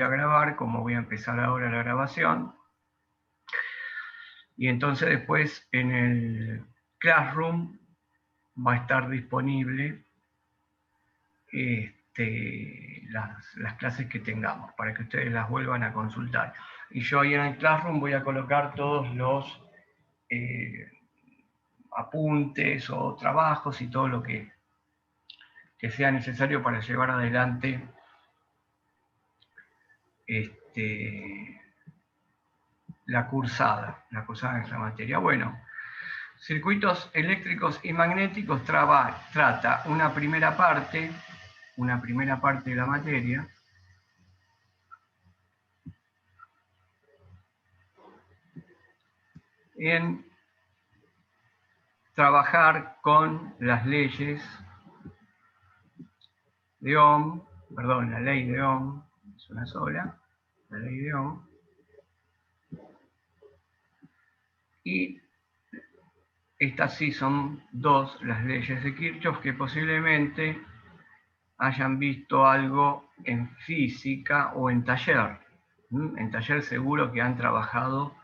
a grabar, como voy a empezar ahora la grabación. Y entonces después en el Classroom va a estar disponible las clases que tengamos, para que ustedes las vuelvan a consultar. Y yo ahí en el Classroom voy a colocar todos los apuntes o trabajos y todo lo que sea necesario para llevar adelante la cursada en esta materia. Bueno, circuitos eléctricos y magnéticos trata una primera parte de la materia, en trabajar con las leyes de Ohm, perdón, la ley de Ohm, es una sola, la ley de Ohm, y estas sí son dos, las leyes de Kirchhoff, que posiblemente hayan visto algo en física o en taller. En taller seguro que han trabajado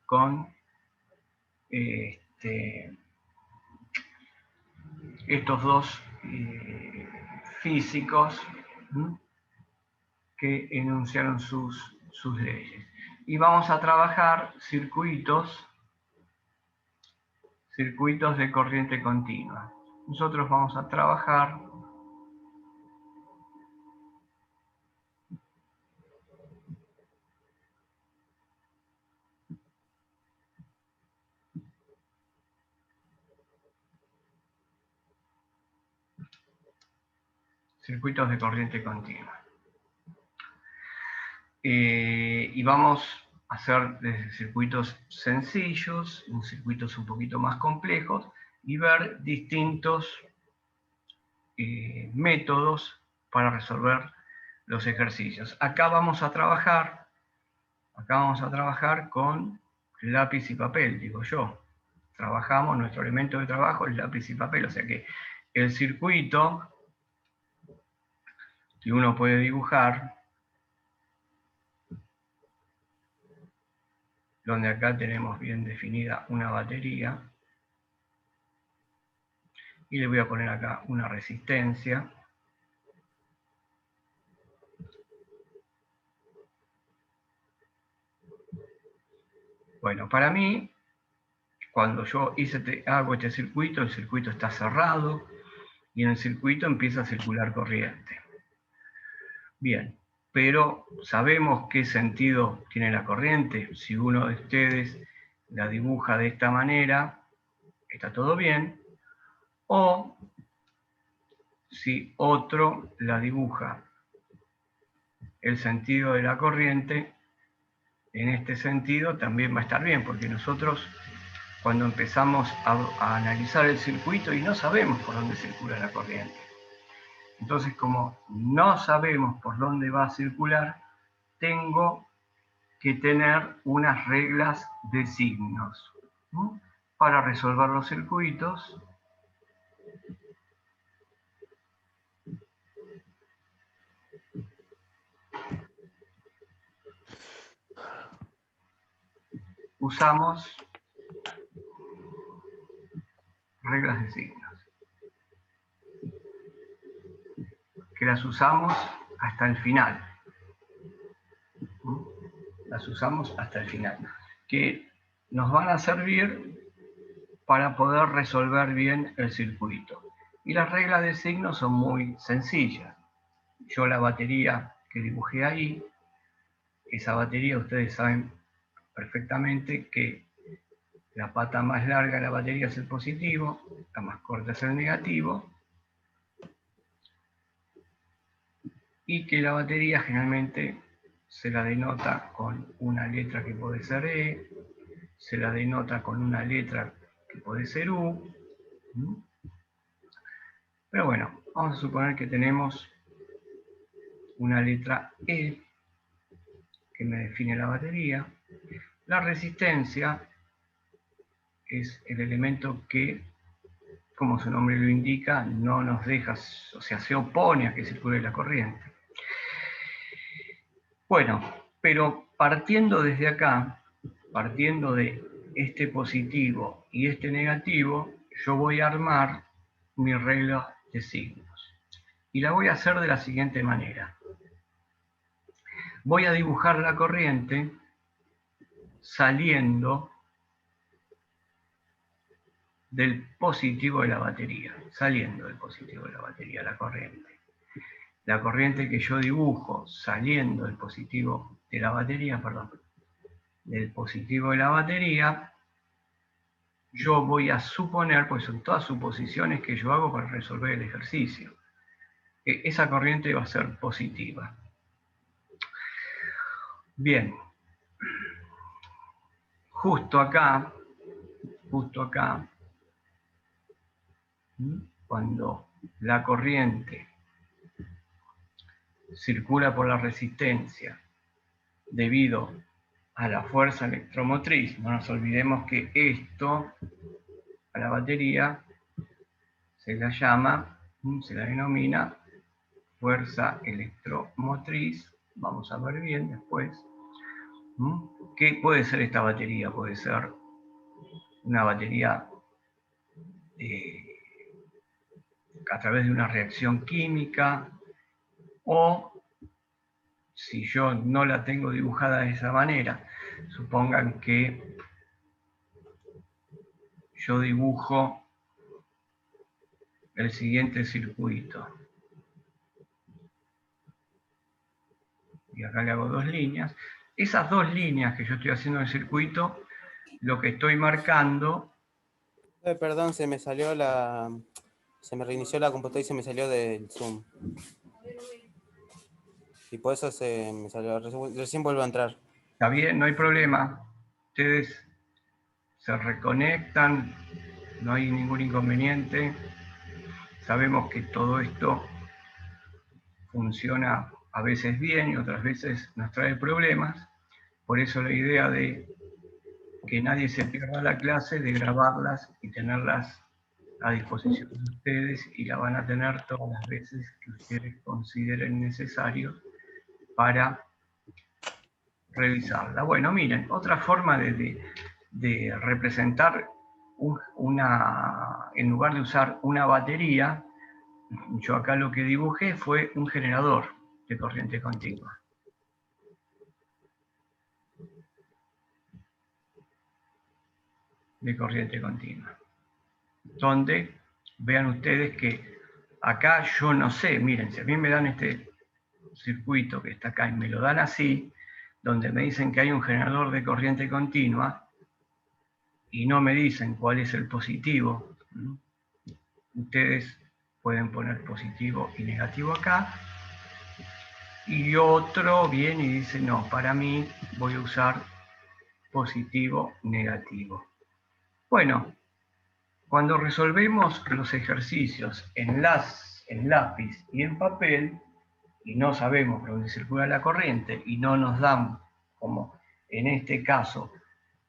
con estos dos físicos que enunciaron sus leyes. Y vamos a trabajar circuitos de corriente continua. Nosotros vamos a trabajar circuitos de corriente continua. Y vamos a hacer desde circuitos sencillos, circuitos un poquito más complejos, y ver distintos métodos para resolver los ejercicios. Acá vamos a trabajar con lápiz y papel, digo yo. Trabajamos, nuestro elemento de trabajo es lápiz y papel, o sea que el circuito que uno puede dibujar, donde acá tenemos bien definida una batería, y le voy a poner acá una resistencia. Bueno, para mí, cuando yo hago este circuito, el circuito está cerrado y en el circuito empieza a circular corriente. Bien, pero ¿sabemos qué sentido tiene la corriente? Si uno de ustedes la dibuja de esta manera, está todo bien. O si otro la dibuja el sentido de la corriente, en este sentido también va a estar bien, porque nosotros cuando empezamos a analizar el circuito y no sabemos por dónde circula la corriente. Entonces, como no sabemos por dónde va a circular, tengo que tener unas reglas de signos para resolver los circuitos. Usamos reglas de signos, que las usamos hasta el final. Las usamos hasta el final, que nos van a servir para poder resolver bien el circuito. Y las reglas de signos son muy sencillas. Yo la batería que dibujé ahí, esa batería ustedes saben perfectamente que la pata más larga de la batería es el positivo, la más corta es el negativo, y que la batería generalmente se la denota con una letra que puede ser E, se la denota con una letra que puede ser U. Pero bueno, vamos a suponer que tenemos una letra E que me define la batería. La resistencia es el elemento que, como su nombre lo indica, no nos deja, o sea, se opone a que circule la corriente. Bueno, pero partiendo desde acá, partiendo de este positivo y este negativo, yo voy a armar mi regla de signos. Y la voy a hacer de la siguiente manera. Voy a dibujar la corriente saliendo del positivo de la batería, saliendo del positivo de la batería, la corriente. La corriente que yo dibujo saliendo del positivo de la batería, perdón, del positivo de la batería, yo voy a suponer, pues son todas suposiciones que yo hago para resolver el ejercicio, que esa corriente va a ser positiva. Bien, justo acá, cuando la corriente circula por la resistencia debido a la fuerza electromotriz, no nos olvidemos que esto, a la batería, se la llama, se la denomina fuerza electromotriz. Vamos a ver bien después. ¿Qué puede ser esta batería? Puede ser una batería a través de una reacción química, o si yo no la tengo dibujada de esa manera, supongan que yo dibujo el siguiente circuito. Y acá le hago dos líneas. Esas dos líneas que yo estoy haciendo en el circuito, lo que estoy marcando... Perdón, se me salió la... Se me reinició la computadora y se me salió del Zoom. Y por eso se me salió. Recién vuelvo a entrar. Está bien, no hay problema. Ustedes se reconectan, no hay ningún inconveniente. Sabemos que todo esto funciona a veces bien y otras veces nos trae problemas. Por eso la idea de que nadie se pierda la clase, de grabarlas y tenerlas a disposición de ustedes, y la van a tener todas las veces que ustedes consideren necesario para revisarla. Bueno, miren, otra forma de representar en lugar de usar una batería, yo acá lo que dibujé fue un generador de corriente continua. De corriente continua. Donde vean ustedes que acá yo no sé, miren, si a mí me dan este circuito que está acá y me lo dan así, donde me dicen que hay un generador de corriente continua y no me dicen cuál es el positivo, ustedes pueden poner positivo y negativo acá, y otro viene y dice, no, para mí voy a usar positivo, negativo. Bueno, cuando resolvemos los ejercicios en lápiz y en papel, y no sabemos por dónde circula la corriente, y no nos dan, como en este caso,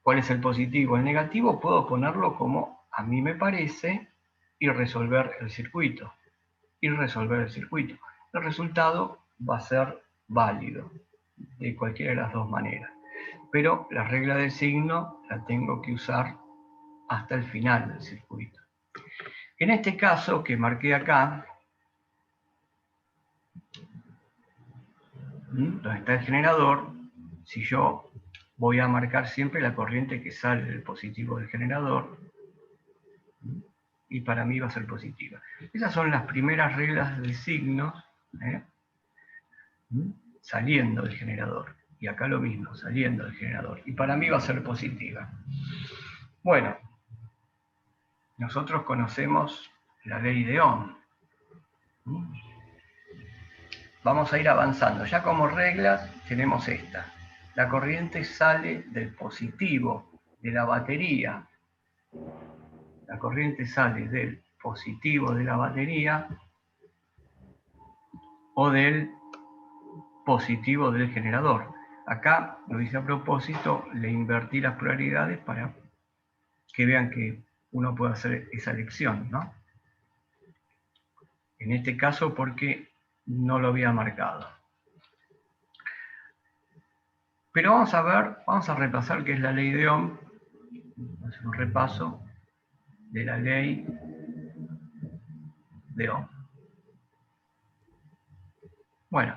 cuál es el positivo o el negativo, puedo ponerlo como a mí me parece y resolver el circuito. El resultado va a ser válido de cualquiera de las dos maneras. Pero la regla del signo la tengo que usar hasta el final del circuito. En este caso que marqué acá, donde está el generador, si yo voy a marcar siempre la corriente que sale del positivo del generador, y para mí va a ser positiva. Esas son las primeras reglas de signos, saliendo del generador. Y acá lo mismo, saliendo del generador. Y para mí va a ser positiva. Bueno, nosotros conocemos la ley de Ohm. Vamos a ir avanzando. Ya como reglas tenemos esta. La corriente sale del positivo de la batería. La corriente sale del positivo de la batería o del positivo del generador. Acá, lo hice a propósito, le invertí las polaridades para que vean que uno puede hacer esa elección, ¿no? En este caso porque no lo había marcado. Pero vamos a repasar qué es la ley de Ohm. Vamos a hacer un repaso de la ley de Ohm. Bueno,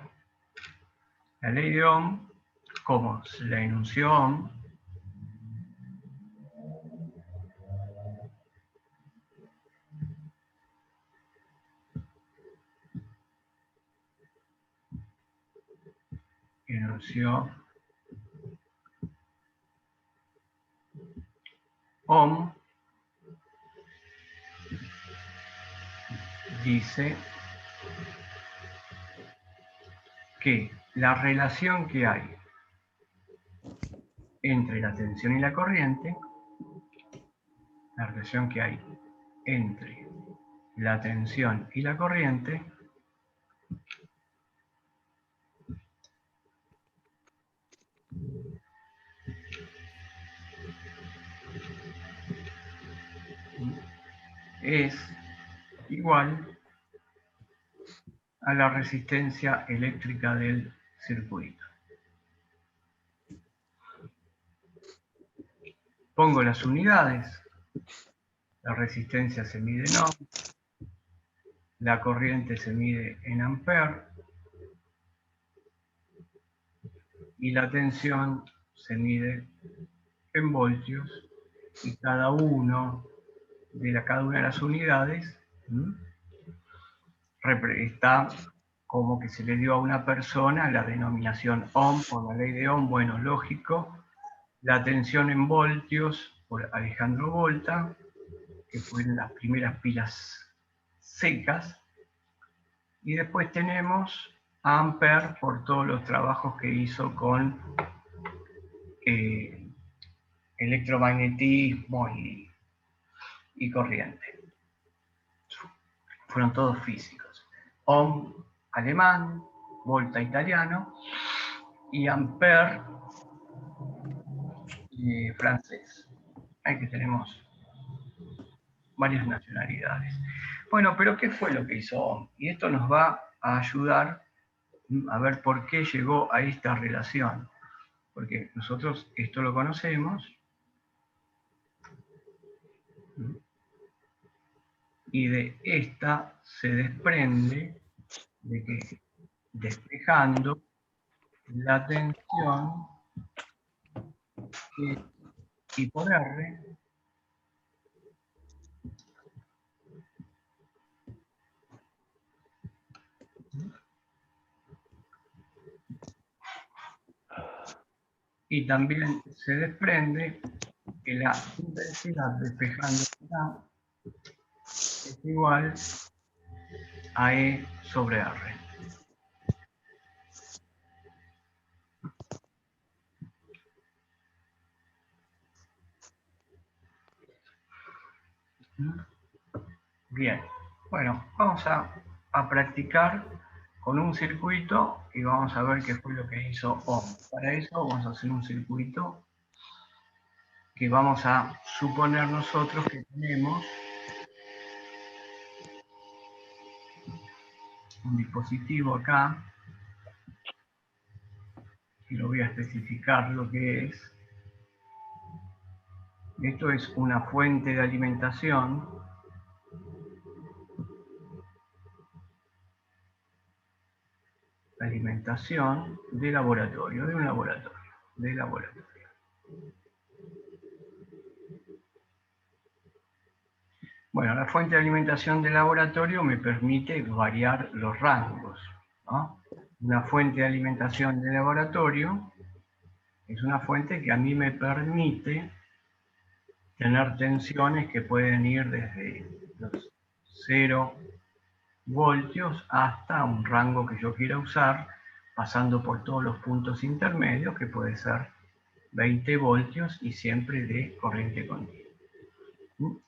la ley de Ohm, como se la enunció Ohm, enunció Ohm, dice que la relación que hay entre la tensión y la corriente, la relación que hay entre la tensión y la corriente es igual a la resistencia eléctrica del circuito. Pongo las unidades, la resistencia se mide en ohm, la corriente se mide en ampere y la tensión se mide en voltios, y cada una de las unidades está como que se le dio a una persona la denominación ohm por la ley de Ohm, bueno, lógico, la tensión en voltios por Alejandro Volta, que fueron las primeras pilas secas, y después tenemos a Ampere por todos los trabajos que hizo con eh, electromagnetismo y corriente. Fueron todos físicos. Ohm, alemán, Volta, italiano, y Ampere, francés. Ahí que tenemos varias nacionalidades. Bueno, pero ¿qué fue lo que hizo Ohm? Y esto nos va a ayudar a ver por qué llegó a esta relación. Porque nosotros esto lo conocemos, y de esta se desprende de que despejando la tensión I por R y también se desprende que la intensidad despejando es igual a E sobre R. Bien, bueno, vamos a practicar con un circuito y vamos a ver qué fue lo que hizo Ohm. Para eso vamos a hacer un circuito que vamos a suponer nosotros que tenemos un dispositivo acá, y lo voy a especificar lo que es. Esto es una fuente de alimentación de laboratorio, de un laboratorio, de laboratorio. Bueno, la fuente de alimentación de laboratorio me permite variar los rangos, ¿no? Una fuente de alimentación de laboratorio es una fuente que a mí me permite tener tensiones que pueden ir desde los 0 voltios hasta un rango que yo quiera usar, pasando por todos los puntos intermedios, que puede ser 20 voltios y siempre de corriente continua.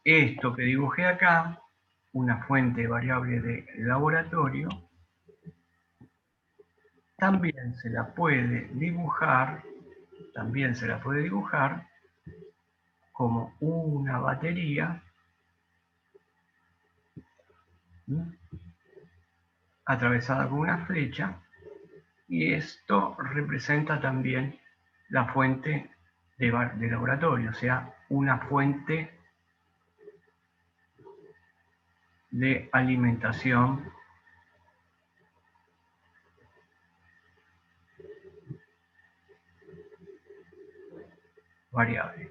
Esto que dibujé acá, una fuente variable de laboratorio, también se la puede dibujar como una batería atravesada con una flecha, y esto representa también la fuente de laboratorio, o sea, una fuente de alimentación variable.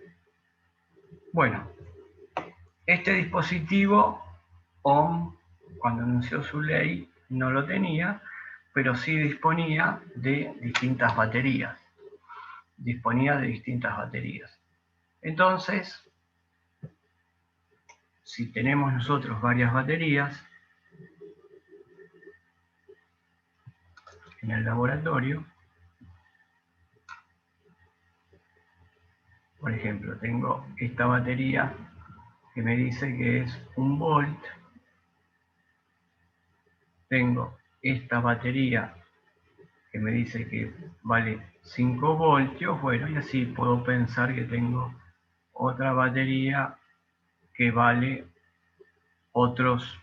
Bueno, este dispositivo Ohm, cuando anunció su ley, no lo tenía, pero sí disponía de distintas baterías. Entonces, si tenemos nosotros varias baterías en el laboratorio, por ejemplo, tengo esta batería que me dice que es 1 volt, tengo esta batería que me dice que vale 5 voltios, bueno, y así puedo pensar que tengo otra batería que vale otros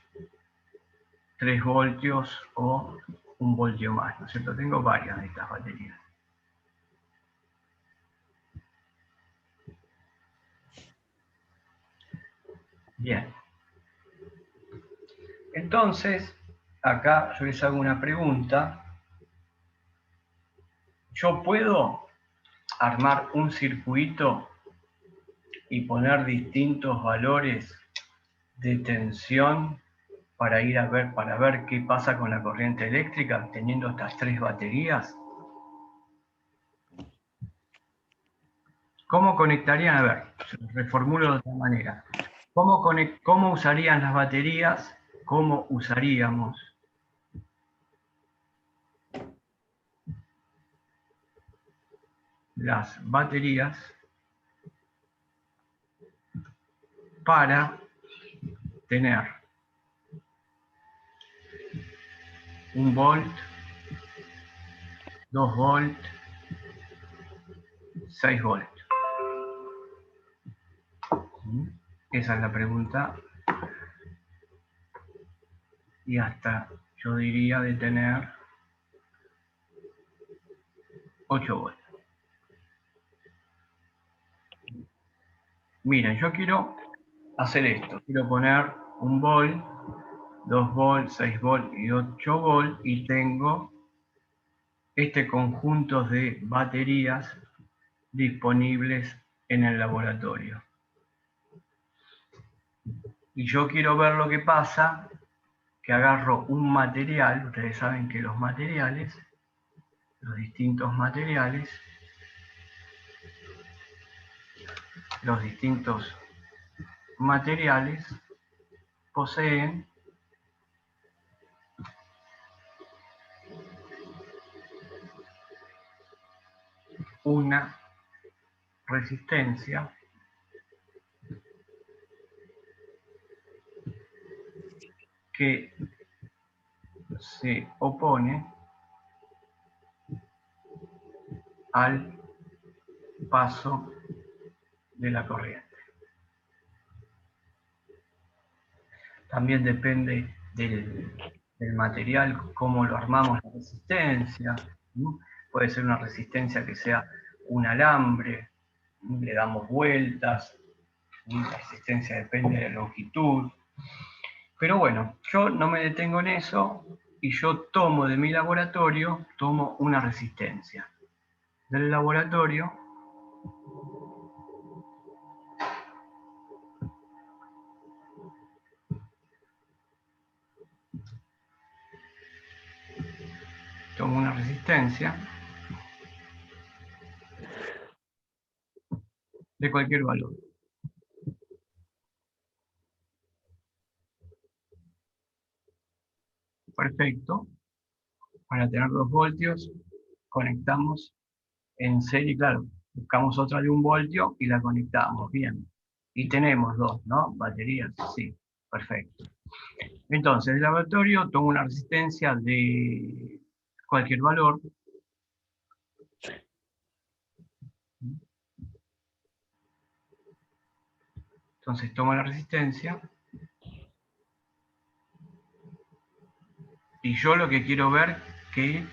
3 voltios o 1 voltio más, ¿no es cierto? Tengo varias de estas baterías. Bien. Entonces, acá yo les hago una pregunta. ¿Yo puedo armar un circuito y poner distintos valores de tensión para ver qué pasa con la corriente eléctrica teniendo estas 3 baterías? ¿Cómo conectarían? A ver, reformulo de otra manera. ¿Cómo usarían las baterías? ¿Cómo usaríamos las baterías para tener 1 volt, 2 volt, 6 volt? Esa es la pregunta. Y hasta, yo diría, de tener 8 volt. Miren, yo quiero hacer esto. Quiero poner 1 volt, 2 volt, 6 volt y 8 volt, y tengo este conjunto de baterías disponibles en el laboratorio. Y yo quiero ver lo que pasa, que agarro un material. Ustedes saben que los materiales, los distintos materiales poseen una resistencia que se opone al paso de la corriente. También depende del material, cómo lo armamos la resistencia, ¿no? Puede ser una resistencia que sea un alambre, le damos vueltas, la resistencia depende de la longitud. Pero bueno, yo no me detengo en eso y yo tomo de mi laboratorio, tomo una resistencia del laboratorio de cualquier valor. Perfecto. Para tener 2 voltios, conectamos en serie, claro, buscamos otra de 1 voltio y la conectamos, bien. Y tenemos 2, ¿no? Baterías, sí, perfecto. Entonces, el laboratorio toma una resistencia de cualquier valor. Entonces, toma la resistencia. Y yo lo que quiero ver, qué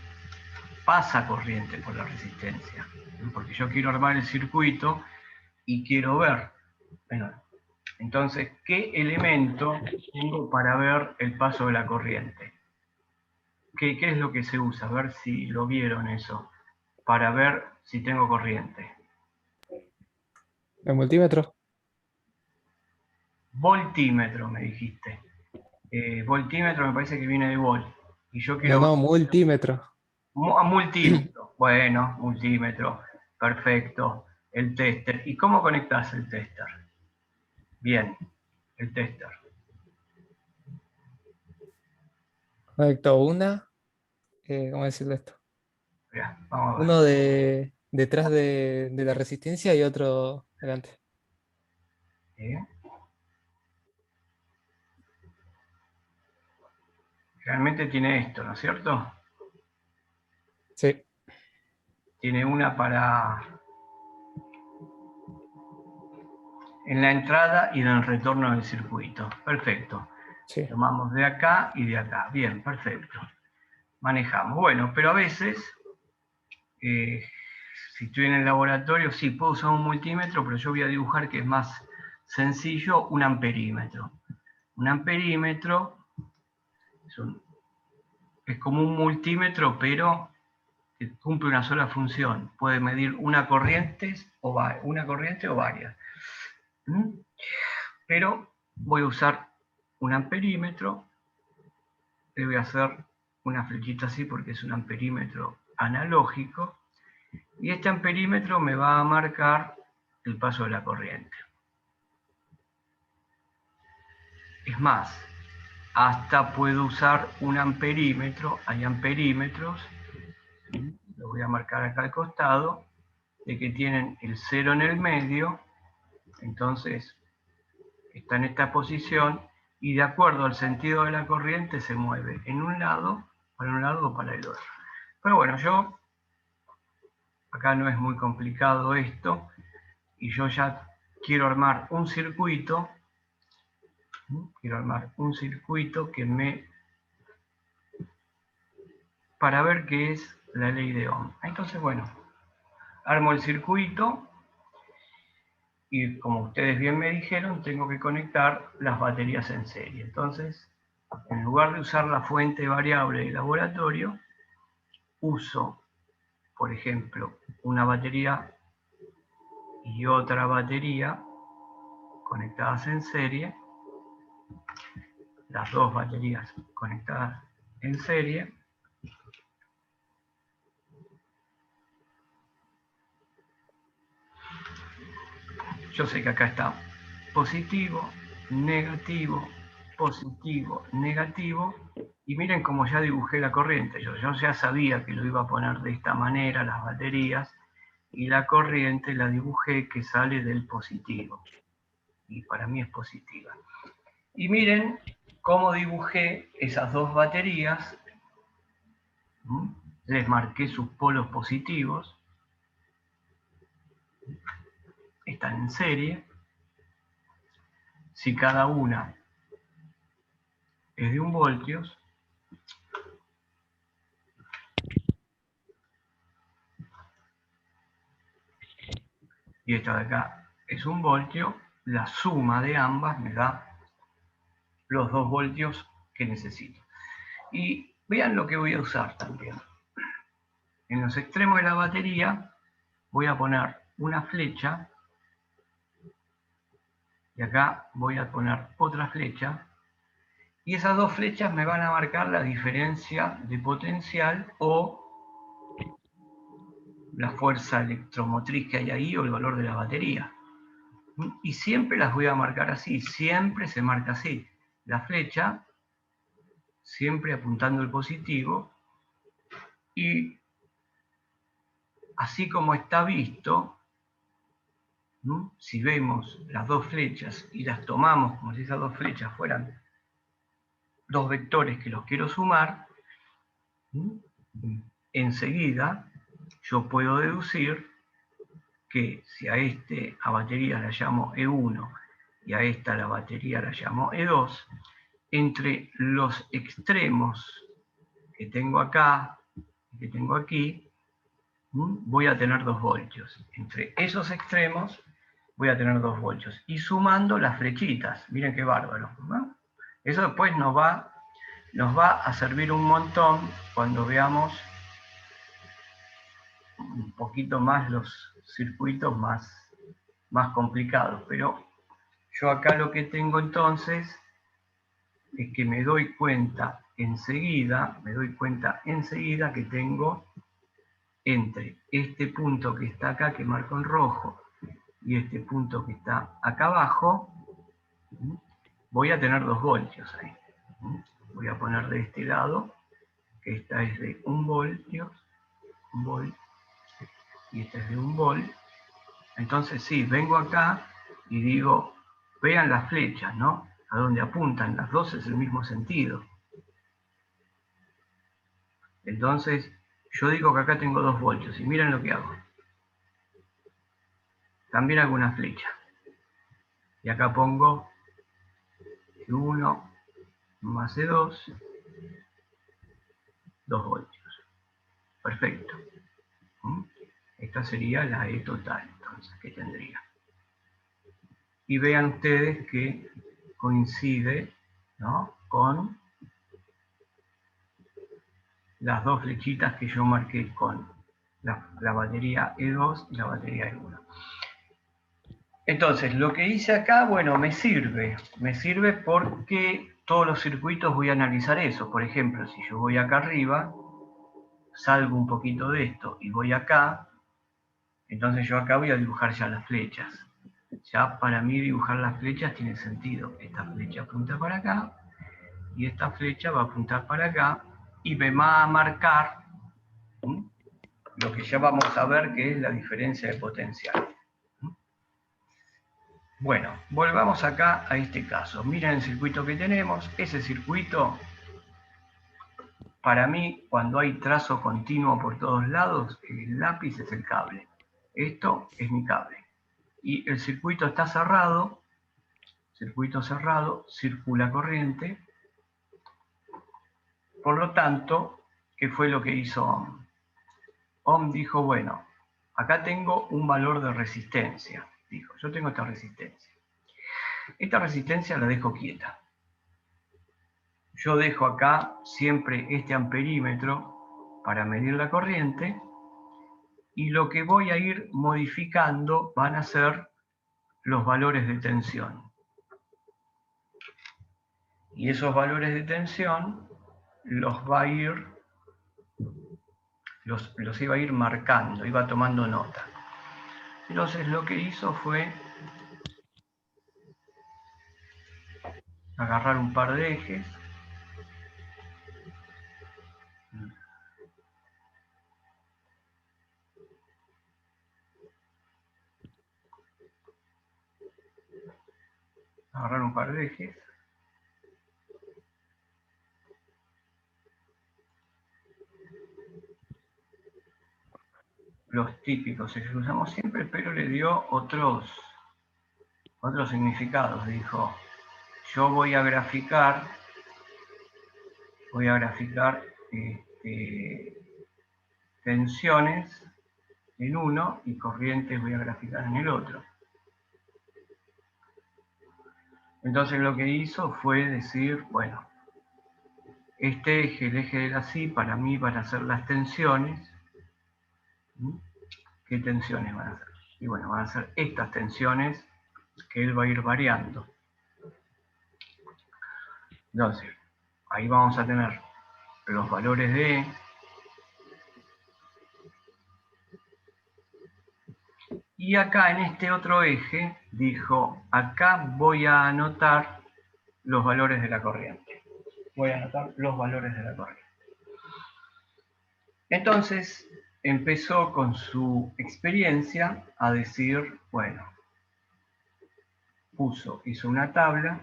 pasa corriente por la resistencia, porque yo quiero armar el circuito y quiero ver, bueno, entonces, ¿qué elemento tengo para ver el paso de la corriente? ¿Qué es lo que se usa? A ver si lo vieron eso, para ver si tengo corriente. ¿El multímetro? Voltímetro, me dijiste. Voltímetro me parece que viene de volt. Y yo quiero... No, multímetro. Multímetro. Bueno, multímetro. Perfecto. El tester. ¿Y cómo conectás el tester? Bien, el tester. Conecto una. ¿Cómo decirlo esto? Mirá, vamos a ver. Uno detrás de la resistencia y otro delante. Realmente tiene esto, ¿no es cierto? Sí, Tiene una para... en la entrada y en el retorno del circuito. Perfecto. sí. Tomamos de acá y de acá. Bien, perfecto. Manejamos. Bueno, pero a veces, si estoy en el laboratorio, sí, puedo usar un multímetro, pero yo voy a dibujar que es más sencillo, un amperímetro. Un amperímetro es como un multímetro, pero que cumple una sola función. Puede medir una corriente o varias. Pero voy a usar un amperímetro. Le voy a hacer una flechita así porque es un amperímetro analógico. Y este amperímetro me va a marcar el paso de la corriente. Es más, hasta puedo usar un amperímetro. Hay amperímetros, lo voy a marcar acá al costado, de que tienen el cero en el medio. Entonces, está en esta posición y de acuerdo al sentido de la corriente se mueve en un lado o para el otro. Pero bueno, acá no es muy complicado esto, y yo ya quiero armar un circuito, para ver qué es la ley de Ohm. Entonces, bueno, armo el circuito y como ustedes bien me dijeron, tengo que conectar las baterías en serie. Entonces, en lugar de usar la fuente variable de laboratorio, uso, por ejemplo, una batería y otra batería conectadas en serie, las dos baterías conectadas en serie. Yo sé que acá está positivo, negativo, positivo, negativo, y miren cómo ya dibujé la corriente. Yo ya sabía que lo iba a poner de esta manera, las baterías, y la corriente la dibujé que sale del positivo. Y para mí es positiva. Y miren cómo dibujé esas dos baterías. Les marqué sus polos positivos. Están en serie. Si cada una es de 1 voltios, y esta de acá es 1 voltio, la suma de ambas me da los 2 voltios que necesito. Y vean lo que voy a usar también. En los extremos de la batería voy a poner una flecha, y acá voy a poner otra flecha, y esas dos flechas me van a marcar la diferencia de potencial o la fuerza electromotriz que hay ahí o el valor de la batería. Y siempre las voy a marcar así, siempre se marca así. La flecha siempre apuntando el positivo, y así como está visto, si vemos las dos flechas y las tomamos como si esas dos flechas fueran dos vectores que los quiero sumar, enseguida yo puedo deducir que si a batería la llamo E1 y a esta la batería la llamo E2, entre los extremos que tengo acá, que tengo aquí, voy a tener 2 voltios. Entre esos extremos voy a tener 2 voltios. Y sumando las flechitas, miren qué bárbaro, ¿no? Eso después nos va a servir un montón cuando veamos un poquito más los circuitos más complicados. Pero yo acá lo que tengo entonces es que me doy cuenta enseguida que tengo entre este punto que está acá, que marco en rojo, y este punto que está acá abajo, voy a tener 2 voltios ahí. Voy a poner de este lado, que esta es de 1 voltio, 1 volt, y esta es de 1 volt. Entonces sí, vengo acá y digo, vean las flechas, ¿no? A donde apuntan, las dos es el mismo sentido. Entonces, yo digo que acá tengo 2 voltios, y miren lo que hago. También hago una flecha. Y acá pongo E1 más E2, 2 voltios. Perfecto. Esta sería la E total, entonces, que tendría. Y vean ustedes que coincide, ¿no?, con las 2 flechitas que yo marqué con la batería E2 y la batería E1. Entonces, lo que hice acá, bueno, me sirve porque todos los circuitos voy a analizar eso. Por ejemplo, si yo voy acá arriba, salgo un poquito de esto y voy acá, entonces yo acá voy a dibujar ya las flechas. Ya para mí dibujar las flechas tiene sentido. Esta flecha apunta para acá y esta flecha va a apuntar para acá y me va a marcar lo que ya vamos a ver que es la diferencia de potencial. Bueno, volvamos acá a este caso. Miren el circuito que tenemos. Ese circuito, para mí, cuando hay trazo continuo por todos lados, el lápiz es el cable. Esto es mi cable. Y el circuito está cerrado, circula corriente. Por lo tanto, ¿qué fue lo que hizo Ohm? Ohm dijo, bueno, acá tengo un valor de resistencia. Dijo, yo tengo esta resistencia. Esta resistencia la dejo quieta. Yo dejo acá siempre este amperímetro para medir la corriente y lo que voy a ir modificando van a ser los valores de tensión. Y esos valores de tensión los iba a ir marcando, iba tomando nota. Entonces lo que hizo fue agarrar un par de ejes, los típicos que usamos siempre, pero le dio otros significados. Dijo, yo voy a graficar tensiones en uno y corrientes voy a graficar en el otro. Entonces lo que hizo fue decir, bueno, este eje, el eje de la SI, para mí van a ser las tensiones. ¿Qué tensiones van a ser? Y bueno, van a ser estas tensiones que él va a ir variando. Entonces, ahí vamos a tener los valores de E. Y acá en este otro eje, dijo, acá voy a anotar los valores de la corriente. Entonces, empezó con su experiencia a decir, bueno, hizo una tabla,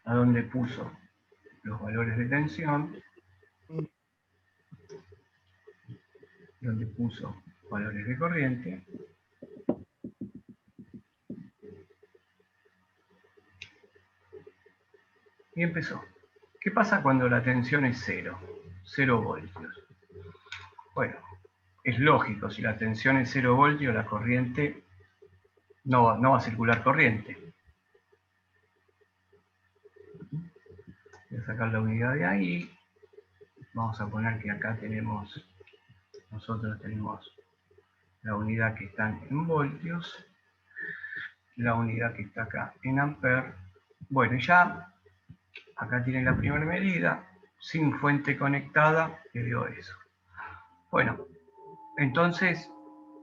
a donde puso los valores de tensión, donde puso valores de corriente, y empezó. ¿Qué pasa cuando la tensión es 0? 0 voltios. Bueno, es lógico, si la tensión es 0 voltios, la corriente no va a circular corriente. Voy a sacar la unidad de ahí. Vamos a poner que acá nosotros tenemos la unidad que está en voltios, la unidad que está acá en amperes. Bueno, ya acá tienen la primera medida, sin fuente conectada, que dio eso. Bueno, entonces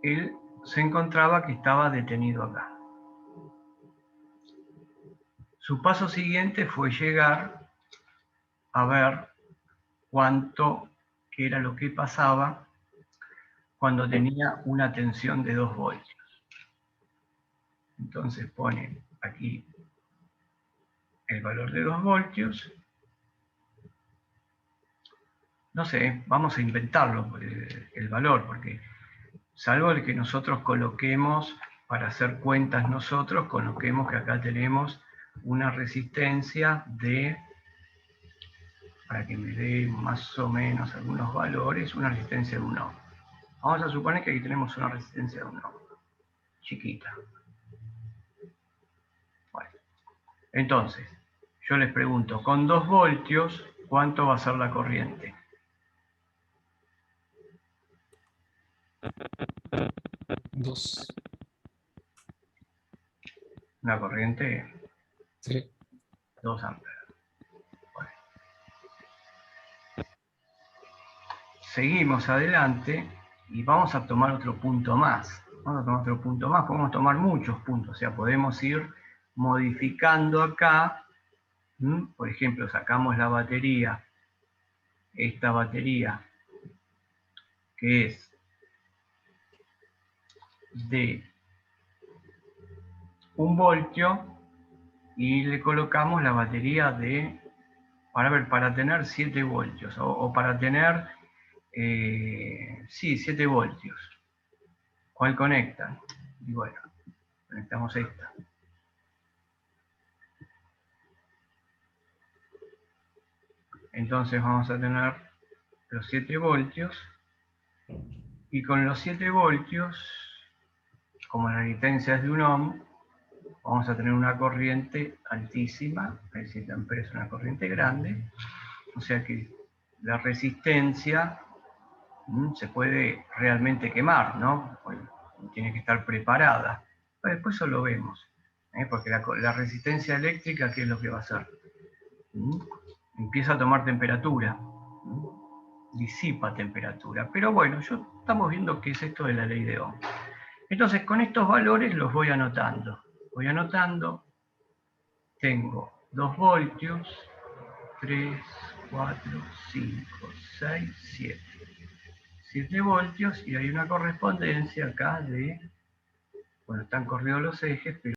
él se encontraba que estaba detenido acá. Su paso siguiente fue llegar a ver qué era lo que pasaba cuando tenía una tensión de 2 voltios. Entonces pone aquí el valor de 2 voltios. No sé, vamos a inventarlo, el valor, porque salvo el que nosotros coloquemos, para hacer cuentas nosotros, coloquemos que acá tenemos una resistencia de, para que me dé más o menos algunos valores, una resistencia de 1 ohm. Vamos a suponer que aquí tenemos una resistencia de 1 ohm, chiquita. Bueno, entonces, yo les pregunto, con 2 voltios, ¿cuánto va a ser la corriente? Dos. Una corriente Sí. 2 amperes. Bueno. Seguimos adelante y vamos a tomar otro punto más. Vamos a tomar otro punto más, podemos tomar muchos puntos, o sea, podemos ir modificando acá. Por ejemplo, sacamos la batería, esta batería, que es de 1 voltio, y le colocamos la batería de, para tener 7 voltios, o para tener, sí, 7 voltios. ¿Cuál conectan? Y bueno, conectamos esta. Entonces vamos a tener los 7 voltios, y con los 7 voltios, como la resistencia es de 1 ohm, vamos a tener una corriente altísima, el 7 amperes es una corriente grande, o sea que la resistencia se puede realmente quemar, ¿no? Tiene que estar preparada. Pero después eso lo vemos, porque la resistencia eléctrica, ¿qué es lo que va a hacer? Empieza a tomar temperatura, disipa temperatura. Pero bueno, estamos viendo qué es esto de la ley de Ohm. Entonces, con estos valores los voy anotando. Voy anotando, tengo 2 voltios, 3, 4, 5, 6, 7. 7 voltios, y hay una correspondencia acá de, bueno, están corridos los ejes, pero